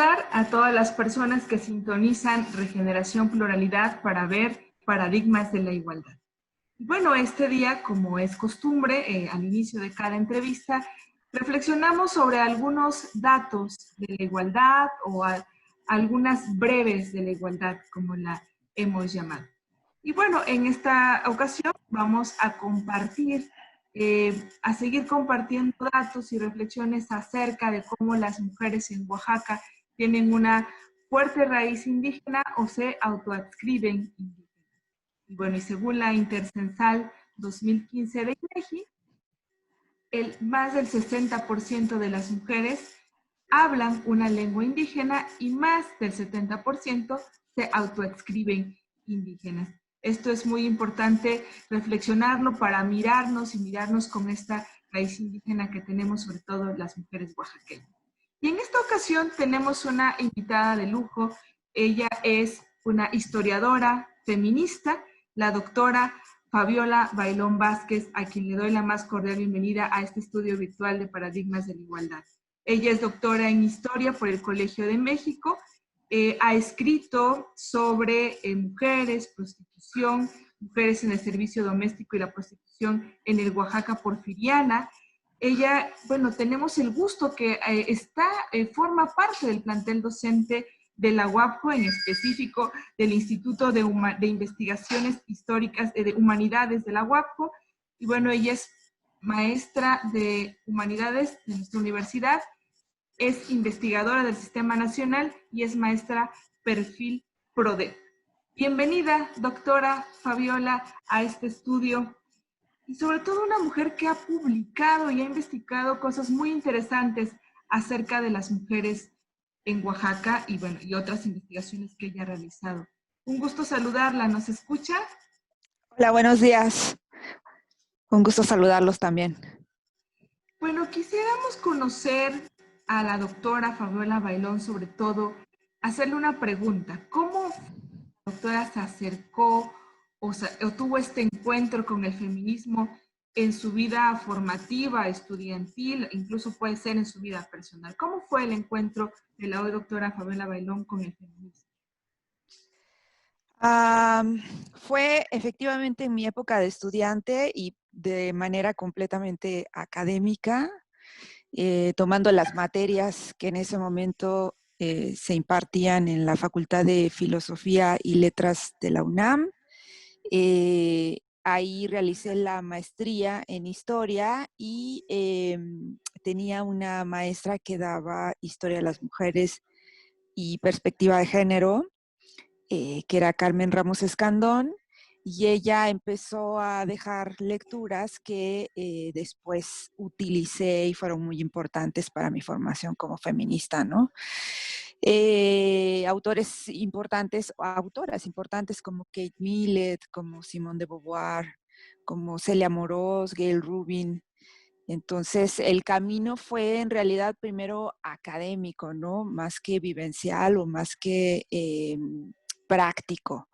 saludar a todas las personas que sintonizan Regeneración Pluralidad para ver paradigmas de la igualdad. Bueno, este día, como es costumbre, al inicio de cada entrevista, reflexionamos sobre algunos datos de la igualdad o algunas breves de la igualdad, como la hemos llamado. Y bueno, en esta ocasión vamos a compartir, a seguir compartiendo datos y reflexiones acerca de cómo las mujeres en Oaxaca tienen una fuerte raíz indígena o se autoadscriben indígenas. Y bueno, y según la Intercensal 2015 de INEGI, más del 60% de las mujeres hablan una lengua indígena y más del 70% se autoadscriben indígenas. Esto es muy importante reflexionarlo para mirarnos y mirarnos con esta raíz indígena que tenemos, sobre todo las mujeres oaxaqueñas. Y en esta ocasión tenemos una invitada de lujo. Ella es una historiadora feminista, la doctora Fabiola Bailón Vázquez, a quien le doy la más cordial bienvenida a este estudio virtual de Paradigmas de la Igualdad. Ella es doctora en Historia por el Colegio de México, ha escrito sobre mujeres, prostitución, mujeres en el servicio doméstico y la prostitución en el Oaxaca porfiriana. Ella, bueno, tenemos el gusto que forma parte del plantel docente de la UAPJO, en específico del Instituto de Investigaciones Históricas de Humanidades de la UAPJO. Y bueno, ella es maestra de Humanidades de nuestra universidad, es investigadora del Sistema Nacional y es maestra perfil PRODEP. Bienvenida, doctora Fabiola, a este estudio. Y sobre todo una mujer que ha publicado y ha investigado cosas muy interesantes acerca de las mujeres en Oaxaca y, bueno, y otras investigaciones que ella ha realizado. Un gusto saludarla, ¿nos escucha? Hola, buenos días. Un gusto saludarlos también. Bueno, quisiéramos conocer a la doctora Fabiola Bailón, sobre todo, hacerle una pregunta. ¿Cómo la doctora se acercó o tuvo este encuentro con el feminismo en su vida formativa, estudiantil, incluso puede ser en su vida personal? ¿Cómo fue el encuentro de la hoy doctora Fabiola Bailón con el feminismo? Fue efectivamente en mi época de estudiante y de manera completamente académica, tomando las materias que en ese momento se impartían en la Facultad de Filosofía y Letras de la UNAM. Ahí realicé la maestría en historia y tenía una maestra que daba historia de las mujeres y perspectiva de género, que era Carmen Ramos Escandón, y ella empezó a dejar lecturas que después utilicé y fueron muy importantes para mi formación como feminista, ¿no? Autores importantes, autoras importantes como Kate Millett, como Simone de Beauvoir, como Celia Morós, Gayle Rubin. Entonces, el camino fue en realidad primero académico, ¿no? Más que vivencial o más que práctico.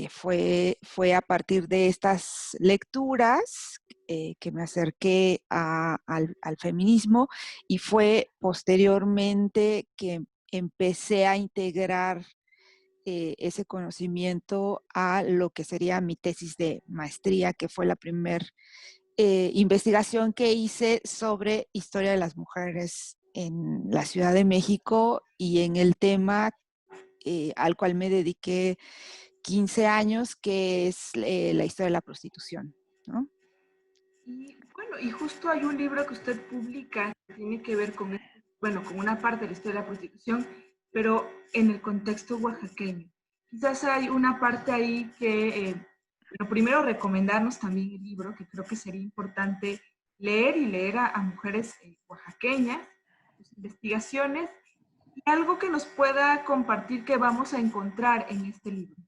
Fue a partir de estas lecturas que me acerqué al feminismo y fue posteriormente que empecé a integrar ese conocimiento a lo que sería mi tesis de maestría, que fue la primera investigación que hice sobre historia de las mujeres en la Ciudad de México y en el tema al cual me dediqué 15 años, que es la historia de la prostitución, ¿no? Y bueno, y justo hay un libro que usted publica que tiene que ver con, bueno, con una parte de la historia de la prostitución, pero en el contexto oaxaqueño. Quizás hay una parte ahí que, bueno, primero recomendarnos también el libro, que creo que sería importante leer y leer a mujeres oaxaqueñas, sus investigaciones, y algo que nos pueda compartir que vamos a encontrar en este libro.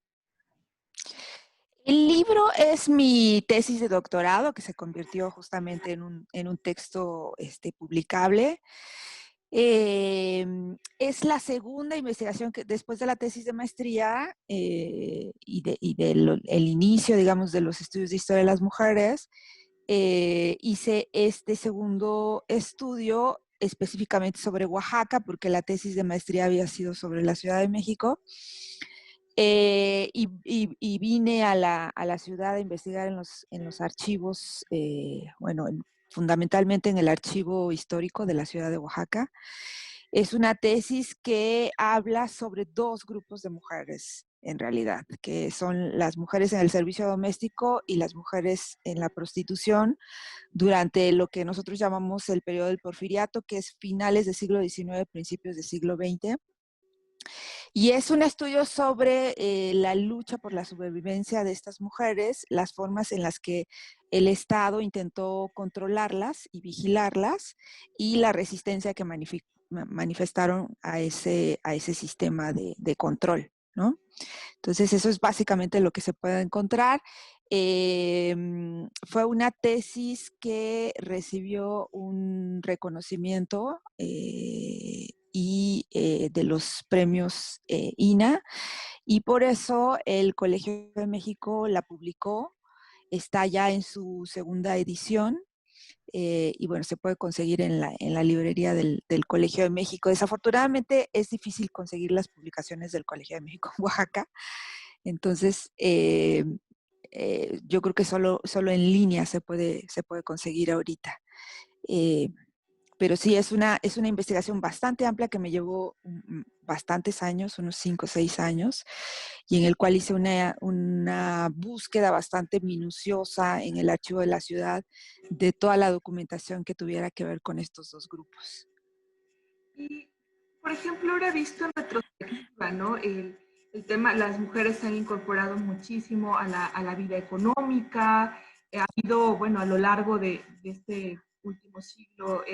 El libro es mi tesis de doctorado, que se convirtió justamente en un texto publicable. Es la segunda investigación que después de la tesis de maestría y del el inicio, digamos, de los estudios de historia de las mujeres, hice este segundo estudio específicamente sobre Oaxaca, porque la tesis de maestría había sido sobre la Ciudad de México. Y vine a la ciudad a investigar en los archivos, bueno, fundamentalmente en el archivo histórico de la ciudad de Oaxaca. Es una tesis que habla sobre dos grupos de mujeres, en realidad, que son las mujeres en el servicio doméstico y las mujeres en la prostitución durante lo que nosotros llamamos el periodo del Porfiriato, que es finales del siglo XIX, principios del siglo XX. Y es un estudio sobre la lucha por la supervivencia de estas mujeres, las formas en las que el Estado intentó controlarlas y vigilarlas y la resistencia que manifestaron a ese sistema de control, ¿no? Entonces, eso es básicamente lo que se puede encontrar. Fue una tesis que recibió un reconocimiento de los premios INA, y por eso el Colegio de México la publicó. Está ya en su segunda edición. Y bueno, se puede conseguir en la librería del Colegio de México. Desafortunadamente es difícil conseguir las publicaciones del Colegio de México en Oaxaca, entonces yo creo que solo en línea se puede conseguir ahorita. Eh, pero sí, es una investigación bastante amplia que me llevó bastantes años, unos 5 o 6 años, y en el cual hice una búsqueda bastante minuciosa en el archivo de la ciudad de toda la documentación que tuviera que ver con estos dos grupos. Y, por ejemplo, ahora visto en retrospectiva, ¿no? El tema, las mujeres se han incorporado muchísimo a la vida económica, ha habido, bueno, a lo largo de este último siglo,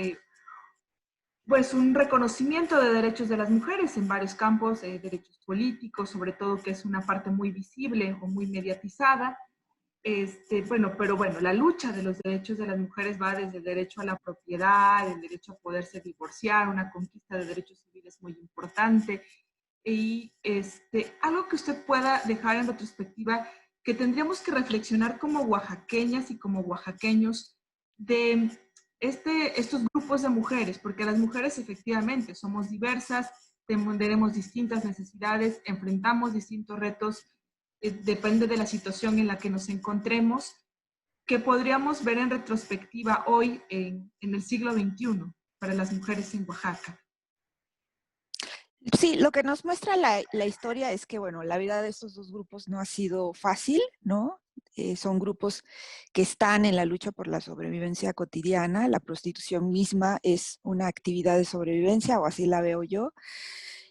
pues un reconocimiento de derechos de las mujeres en varios campos, derechos políticos, sobre todo, que es una parte muy visible o muy mediatizada. Bueno, pero bueno, la lucha de los derechos de las mujeres va desde el derecho a la propiedad, el derecho a poderse divorciar, una conquista de derechos civiles muy importante. Y algo que usted pueda dejar en retrospectiva, que tendríamos que reflexionar como oaxaqueñas y como oaxaqueños de estos grupos de mujeres, porque las mujeres efectivamente somos diversas, tenemos distintas necesidades, enfrentamos distintos retos, depende de la situación en la que nos encontremos, que podríamos ver en retrospectiva hoy en el siglo XXI para las mujeres en Oaxaca. Sí, lo que nos muestra la historia es que, bueno, la vida de estos dos grupos no ha sido fácil, ¿no? Son grupos que están en la lucha por la sobrevivencia cotidiana. La prostitución misma es una actividad de sobrevivencia, o así la veo yo.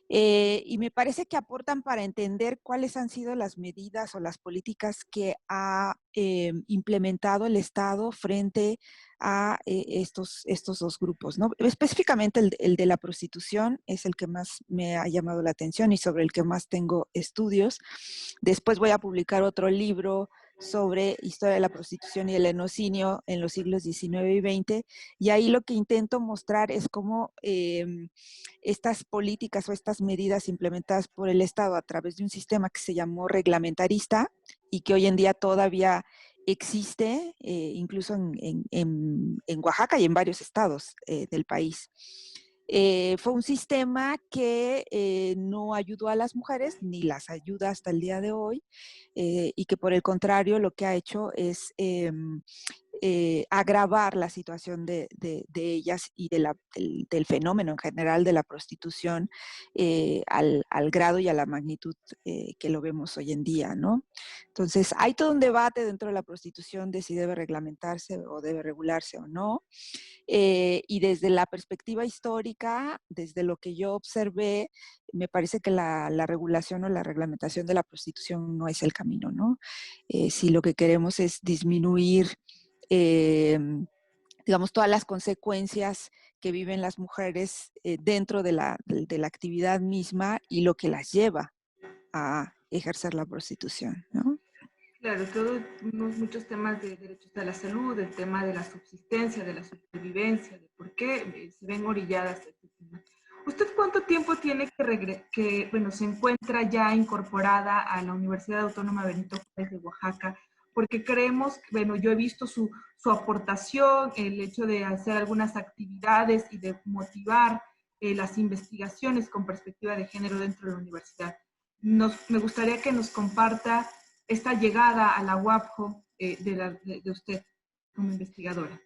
Y me parece que aportan para entender cuáles han sido las medidas o las políticas que ha implementado el Estado frente a estos dos grupos, ¿no? Específicamente el de la prostitución es el que más me ha llamado la atención y sobre el que más tengo estudios. Después voy a publicar otro libro sobre historia de la prostitución y el enocinio en los siglos XIX y XX, y ahí lo que intento mostrar es cómo estas políticas o estas medidas implementadas por el Estado a través de un sistema que se llamó reglamentarista y que hoy en día todavía existe, incluso en Oaxaca y en varios estados del país. Fue un sistema que no ayudó a las mujeres ni las ayuda hasta el día de hoy, y que por el contrario lo que ha hecho es agravar la situación de ellas y del fenómeno en general de la prostitución al grado y a la magnitud que lo vemos hoy en día, ¿no? Entonces, hay todo un debate dentro de la prostitución de si debe reglamentarse o debe regularse o no. Y desde la perspectiva histórica, desde lo que yo observé, me parece que la regulación o la reglamentación de la prostitución no es el camino, ¿no? Si lo que queremos es disminuir, digamos, todas las consecuencias que viven las mujeres dentro de la actividad misma y lo que las lleva a ejercer la prostitución, ¿no? Claro, todos muchos temas de derechos de la salud, el tema de la subsistencia, de la supervivencia, de por qué se ven orilladas a este tema. ¿Usted cuánto tiempo tiene bueno, se encuentra ya incorporada a la Universidad Autónoma Benito Juárez de Oaxaca? porque creemos, bueno, yo he visto su aportación, el hecho de hacer algunas actividades y de motivar las investigaciones con perspectiva de género dentro de la universidad. Me gustaría que nos comparta esta llegada a la UAPJO de usted como investigadora.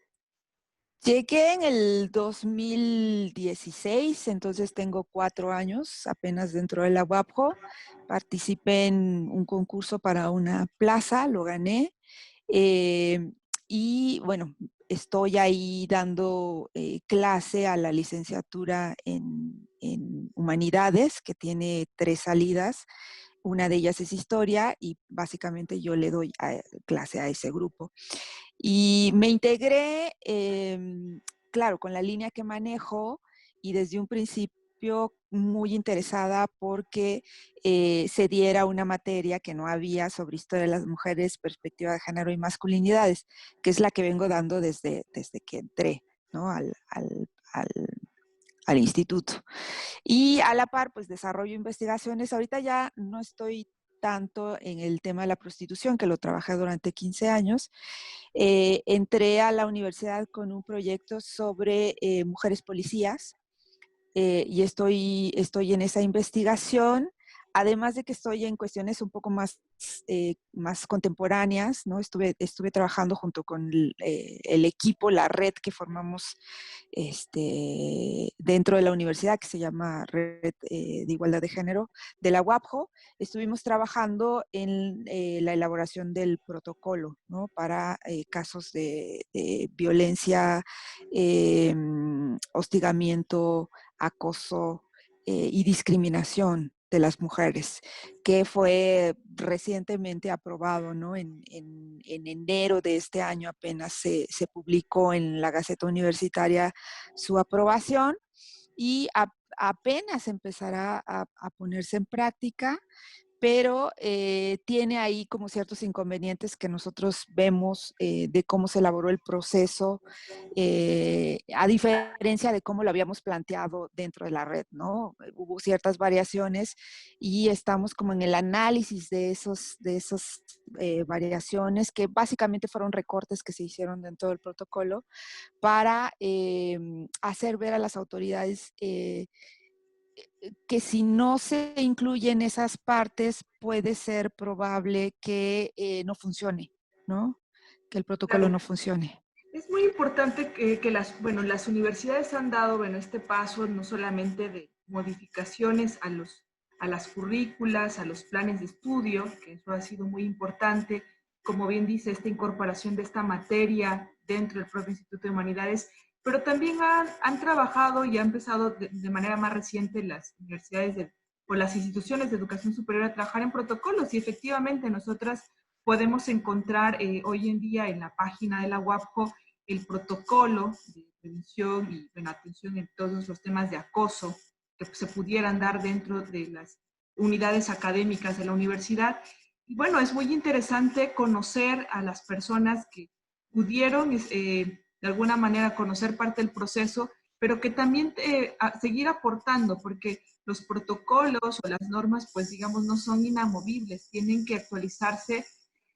Llegué en el 2016, entonces tengo 4 años apenas dentro de la UAPJO. Participé en un concurso para una plaza, lo gané. eh, y bueno, estoy ahí dando clase a la licenciatura en Humanidades, que tiene 3 salidas. Una de ellas es historia y básicamente yo le doy clase a ese grupo. Y me integré, claro, con la línea que manejo y desde un principio muy interesada porque se diera una materia que no había sobre historia de las mujeres, perspectiva de género y masculinidades, que es la que vengo dando desde que entré, ¿no? al instituto. Y a la par, pues desarrollo investigaciones. Ahorita ya no estoy tanto en el tema de la prostitución, que lo trabajé durante 15 años. Entré a la universidad con un proyecto sobre mujeres policías y estoy en esa investigación, además de que estoy en cuestiones un poco más contemporáneas, ¿no? Estuve trabajando junto con el equipo, la red que formamos dentro de la universidad, que se llama Red de Igualdad de Género de la UAPJO. Estuvimos trabajando en la elaboración del protocolo, ¿no? Para casos de violencia, hostigamiento, acoso y discriminación de las mujeres, que fue recientemente aprobado, ¿no? En enero de este año apenas se publicó en la Gaceta Universitaria su aprobación y apenas empezará a ponerse en práctica, pero tiene ahí como ciertos inconvenientes que nosotros vemos de cómo se elaboró el proceso, a diferencia de cómo lo habíamos planteado dentro de la red, ¿no? Hubo ciertas variaciones y estamos como en el análisis de esas variaciones que básicamente fueron recortes que se hicieron dentro del protocolo para hacer ver a las autoridades que si no se incluyen esas partes, puede ser probable que no funcione, ¿no? Que el protocolo Claro. no funcione. Es muy importante que las universidades han dado, bueno, este paso no solamente de modificaciones a las currículas, a los planes de estudio, que eso ha sido muy importante, como bien dice, esta incorporación de esta materia dentro del propio Instituto de Humanidades, pero también han trabajado y han empezado de manera más reciente las universidades o las instituciones de educación superior a trabajar en protocolos y efectivamente nosotras podemos encontrar hoy en día en la página de la UAPJO el protocolo de prevención y bueno, atención en todos los temas de acoso que se pudieran dar dentro de las unidades académicas de la universidad. Y bueno, es muy interesante conocer a las personas que pudieron de alguna manera conocer parte del proceso, pero que también seguir aportando, porque los protocolos o las normas, pues digamos, no son inamovibles, tienen que actualizarse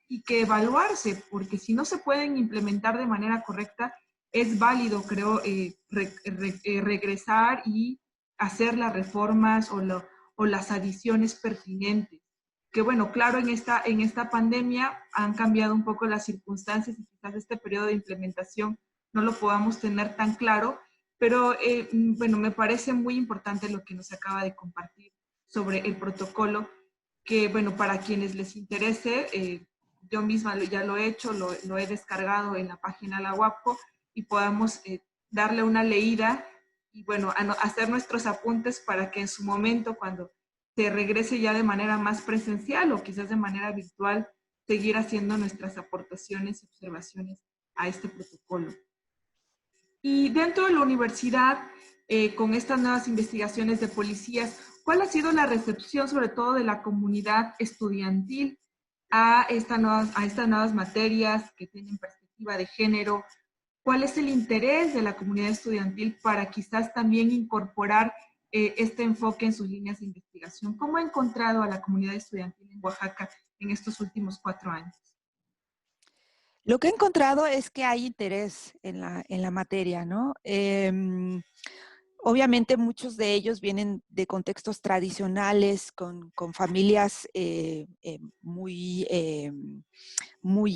y que evaluarse, porque si no se pueden implementar de manera correcta, es válido, creo, regresar y hacer las reformas o las adiciones pertinentes. Que bueno, claro, en esta pandemia han cambiado un poco las circunstancias y quizás este periodo de implementación no lo podamos tener tan claro, pero bueno, me parece muy importante lo que nos acaba de compartir sobre el protocolo, que bueno, para quienes les interese, yo misma ya lo he hecho, lo he descargado en la página de la UAPJO y podamos darle una leída y bueno, hacer nuestros apuntes para que en su momento, cuando se regrese ya de manera más presencial o quizás de manera virtual, seguir haciendo nuestras aportaciones y observaciones a este protocolo. Y dentro de la universidad, con estas nuevas investigaciones de policías, ¿cuál ha sido la recepción, sobre todo de la comunidad estudiantil, a estas nuevas materias que tienen perspectiva de género? ¿Cuál es el interés de la comunidad estudiantil para quizás también incorporar este enfoque en sus líneas de investigación? ¿Cómo ha encontrado a la comunidad estudiantil en Oaxaca en estos últimos 4 años? Lo que he encontrado es que hay interés en la materia, ¿no? Obviamente muchos de ellos vienen de contextos tradicionales, con familias muy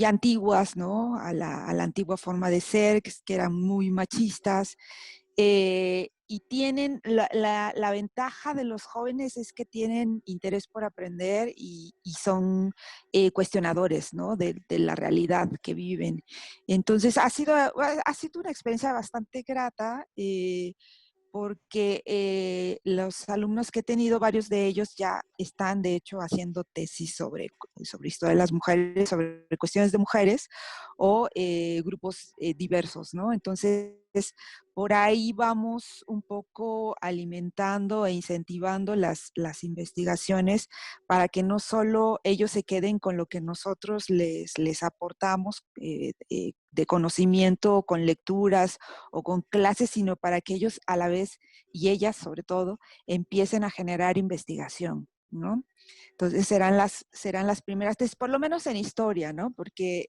antiguas, ¿no? A la antigua forma de ser, que eran muy machistas. Y tienen, la ventaja de los jóvenes es que tienen interés por aprender y son cuestionadores, ¿no? De la realidad que viven. Entonces, ha sido una experiencia bastante grata. Porque los alumnos que he tenido, varios de ellos ya están, de hecho, haciendo tesis sobre historia de las mujeres, sobre cuestiones de mujeres o grupos diversos, ¿no? Entonces, por ahí vamos un poco alimentando e incentivando las investigaciones para que no solo ellos se queden con lo que nosotros les aportamos de conocimiento, con lecturas o con clases, sino para que ellos a la vez, y ellas sobre todo, empiecen a generar investigación, ¿no? Entonces serán las primeras tesis, por lo menos en historia, ¿no? Porque,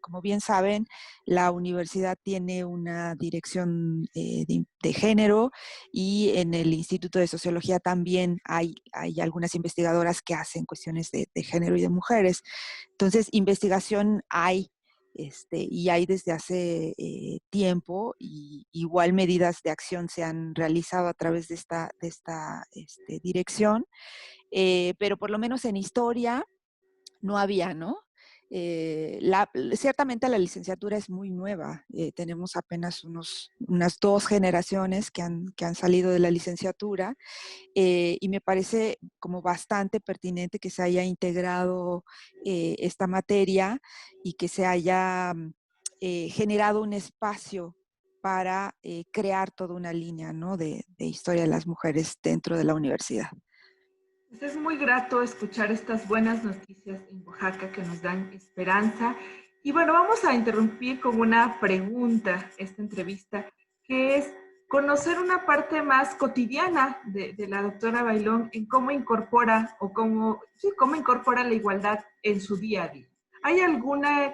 como bien saben, la universidad tiene una dirección de género y en el Instituto de Sociología también hay algunas investigadoras que hacen cuestiones de género y de mujeres. Entonces, investigación hay, y hay desde hace tiempo, y igual medidas de acción se han realizado a través de esta dirección, pero por lo menos en historia no había, ¿no? Ciertamente la licenciatura es muy nueva, tenemos apenas unas 2 generaciones que han salido de la licenciatura, y me parece como bastante pertinente que se haya integrado esta materia y que se haya generado un espacio para crear toda una línea, ¿no? de historia de las mujeres dentro de la universidad. Pues es muy grato escuchar estas buenas noticias en Oaxaca que nos dan esperanza. Y bueno, vamos a interrumpir con una pregunta esta entrevista, que es conocer una parte más cotidiana de la doctora Bailón en cómo incorpora o cómo, sí, cómo incorpora la igualdad en su día a día. ¿Hay alguna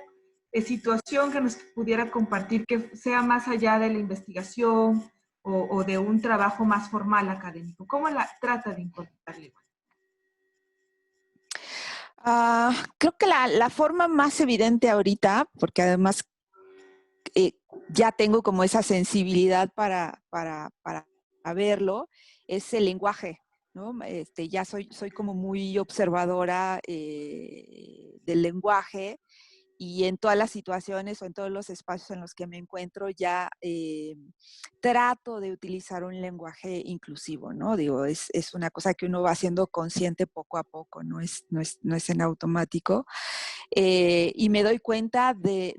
situación que nos pudiera compartir que sea más allá de la investigación o de un trabajo más formal académico? ¿Cómo la trata de incorporar la igualdad? Creo que la forma más evidente ahorita, porque además eh, ya tengo como esa sensibilidad para verlo, es el lenguaje, ¿no? Ya soy como muy observadora del lenguaje, y en todas las situaciones o en todos los espacios en los que me encuentro ya trato de utilizar un lenguaje inclusivo, ¿no? Digo, es una cosa que uno va haciendo consciente poco a poco, no es en automático. Y me doy cuenta de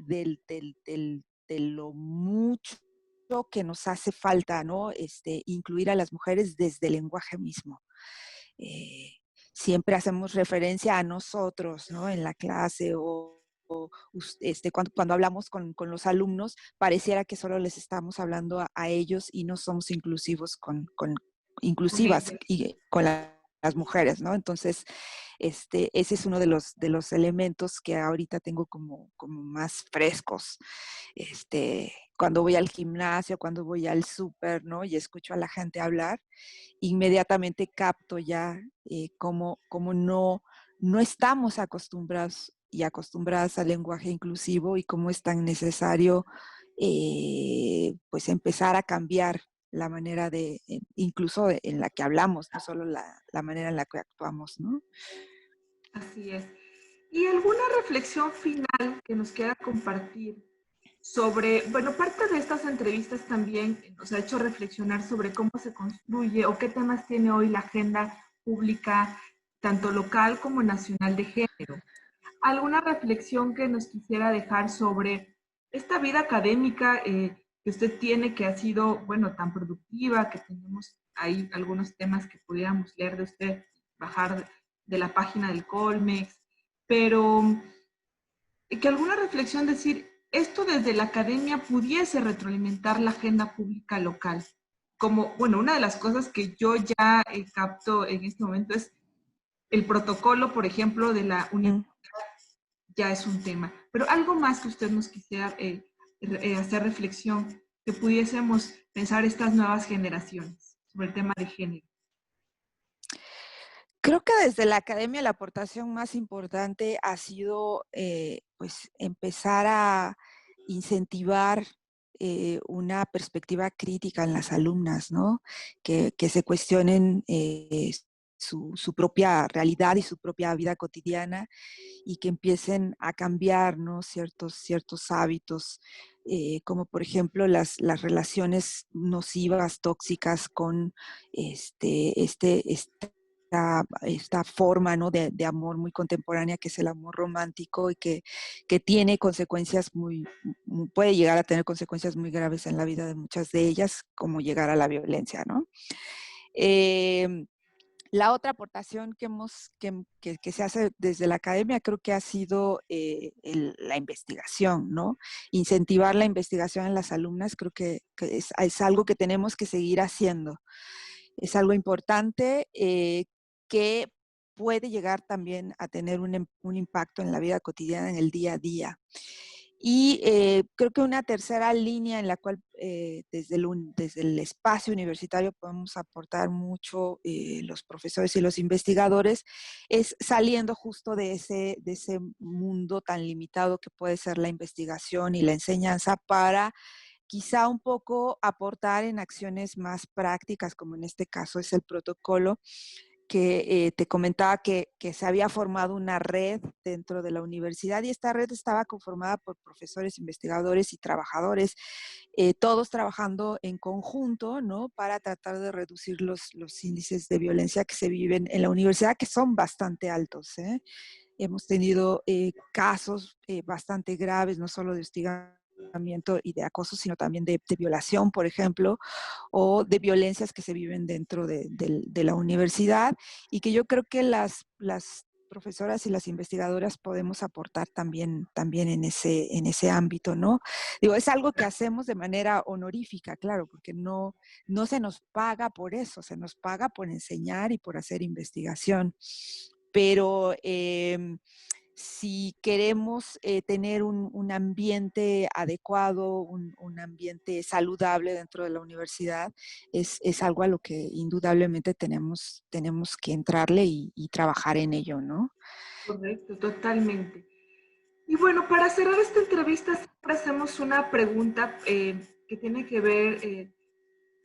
lo mucho que nos hace falta, ¿no? Incluir a las mujeres desde el lenguaje mismo. Eh, Siempre hacemos referencia a nosotros, ¿no? En la clase cuando hablamos con los alumnos, pareciera que solo les estamos hablando a ellos y no somos inclusivos Con inclusivas ella. y con las mujeres, ¿no? Entonces, ese es uno de los elementos que ahorita tengo como más frescos. Cuando voy al gimnasio, cuando voy al súper, ¿no? Y escucho a la gente hablar, inmediatamente capto ya cómo no estamos acostumbrados y acostumbradas al lenguaje inclusivo y cómo es tan necesario pues empezar a cambiar la manera incluso en la que hablamos, no solo la manera en la que actuamos, ¿no? Así es. ¿Y alguna reflexión final que nos quiera compartir sobre, bueno, parte de estas entrevistas también nos ha hecho reflexionar sobre cómo se construye o qué temas tiene hoy la agenda pública, tanto local como nacional de género? ¿Alguna reflexión que nos quisiera dejar sobre esta vida académica que usted tiene, que ha sido, bueno, tan productiva, que tenemos ahí algunos temas que pudiéramos leer de usted, bajar de la página del Colmex, pero que alguna reflexión decir, esto desde la academia pudiese retroalimentar la agenda pública local? Como, bueno, una de las cosas que yo ya capto en este momento es el protocolo, por ejemplo, de la Universidad ya es un tema. Pero algo más que usted nos quisiera hacer reflexión, que pudiésemos pensar estas nuevas generaciones sobre el tema de género. Creo que desde la academia la aportación más importante ha sido pues empezar a incentivar una perspectiva crítica en las alumnas, ¿no? Que se cuestionen su propia realidad y su propia vida cotidiana y que empiecen a cambiar, ¿no? Ciertos hábitos, como por ejemplo las relaciones nocivas, tóxicas con esta forma, ¿no? de amor muy contemporánea que es el amor romántico y que tiene consecuencias puede llegar a tener consecuencias muy graves en la vida de muchas de ellas, como llegar a la violencia, ¿no? La otra aportación que se hace desde la academia creo que ha sido la investigación, ¿no? Incentivar la investigación en las alumnas creo que es algo que tenemos que seguir haciendo. Es algo importante que puede llegar también a tener un impacto en la vida cotidiana, en el día a día. Y creo que una tercera línea en la cual desde el espacio universitario podemos aportar mucho los profesores y los investigadores es saliendo justo de ese mundo tan limitado que puede ser la investigación y la enseñanza para quizá un poco aportar en acciones más prácticas, como en este caso es el protocolo, que te comentaba que se había formado una red dentro de la universidad y esta red estaba conformada por profesores, investigadores y trabajadores, todos trabajando en conjunto, ¿no? Para tratar de reducir los índices de violencia que se viven en la universidad, que son bastante altos, ¿eh? Hemos tenido casos bastante graves, no solo de hostigamiento y de acoso, sino también de violación, por ejemplo, o de violencias que se viven dentro de la universidad y que yo creo que las profesoras y las investigadoras podemos aportar también en ese ámbito, ¿no? Digo, es algo que hacemos de manera honorífica, claro, porque no se nos paga por eso, se nos paga por enseñar y por hacer investigación. Pero si queremos tener un ambiente adecuado, un ambiente saludable dentro de la universidad, es algo a lo que indudablemente tenemos que entrarle y trabajar en ello, ¿no? Correcto, totalmente. Y bueno, para cerrar esta entrevista, siempre hacemos una pregunta que tiene que ver,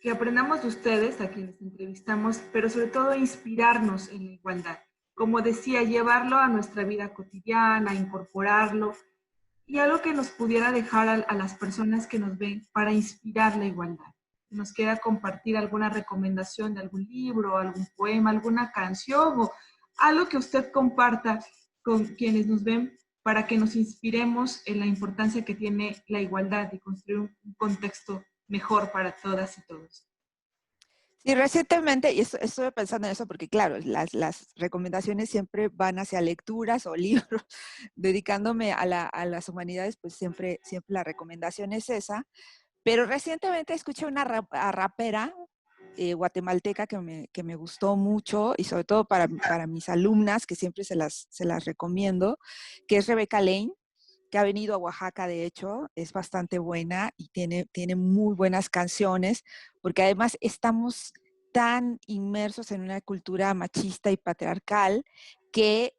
que aprendamos de ustedes, a quienes entrevistamos, pero sobre todo inspirarnos en la igualdad. Como decía, llevarlo a nuestra vida cotidiana, incorporarlo, y algo que nos pudiera dejar a las personas que nos ven para inspirar la igualdad. Nos queda compartir alguna recomendación de algún libro, algún poema, alguna canción o algo que usted comparta con quienes nos ven para que nos inspiremos en la importancia que tiene la igualdad y construir un contexto mejor para todas y todos. Sí, recientemente, y estuve pensando en eso porque, claro, las recomendaciones siempre van hacia lecturas o libros. Dedicándome a las humanidades, pues siempre la recomendación es esa. Pero recientemente escuché una rapera guatemalteca que me gustó mucho y sobre todo para mis alumnas, que siempre se las recomiendo, que es Rebeca Lane, que ha venido a Oaxaca, de hecho, es bastante buena y tiene muy buenas canciones, porque además estamos tan inmersos en una cultura machista y patriarcal que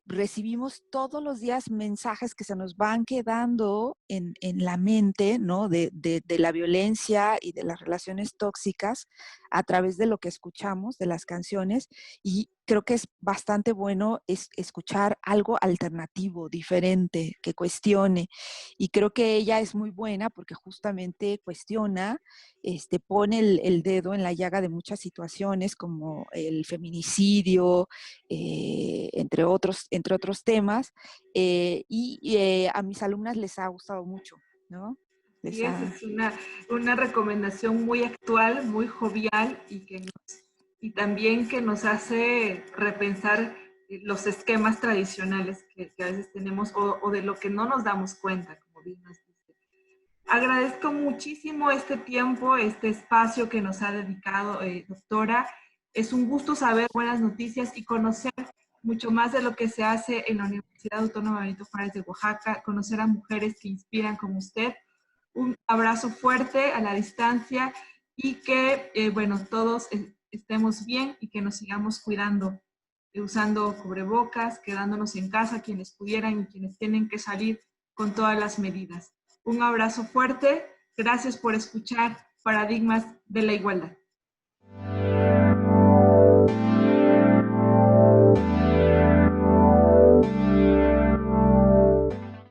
recibimos todos los días mensajes que se nos van quedando en la mente, ¿no? De la violencia y de las relaciones tóxicas a través de lo que escuchamos, de las canciones, y creo que es bastante bueno escuchar algo alternativo, diferente, que cuestione. Y creo que ella es muy buena porque justamente cuestiona, pone el dedo en la llaga de muchas situaciones como el feminicidio, entre otros temas. A mis alumnas les ha gustado mucho, ¿no? Sí, es una recomendación muy actual, muy jovial y también que nos hace repensar los esquemas tradicionales que a veces tenemos o de lo que no nos damos cuenta, como bien nos dice. Agradezco muchísimo este tiempo, este espacio que nos ha dedicado, doctora. Es un gusto saber buenas noticias y conocer mucho más de lo que se hace en la Universidad Autónoma Benito Juárez de Oaxaca, conocer a mujeres que inspiran como usted. Un abrazo fuerte a la distancia y que, bueno, todos estemos bien y que nos sigamos cuidando, usando cubrebocas, quedándonos en casa quienes pudieran y quienes tienen que salir con todas las medidas. Un abrazo fuerte. Gracias por escuchar Paradigmas de la Igualdad.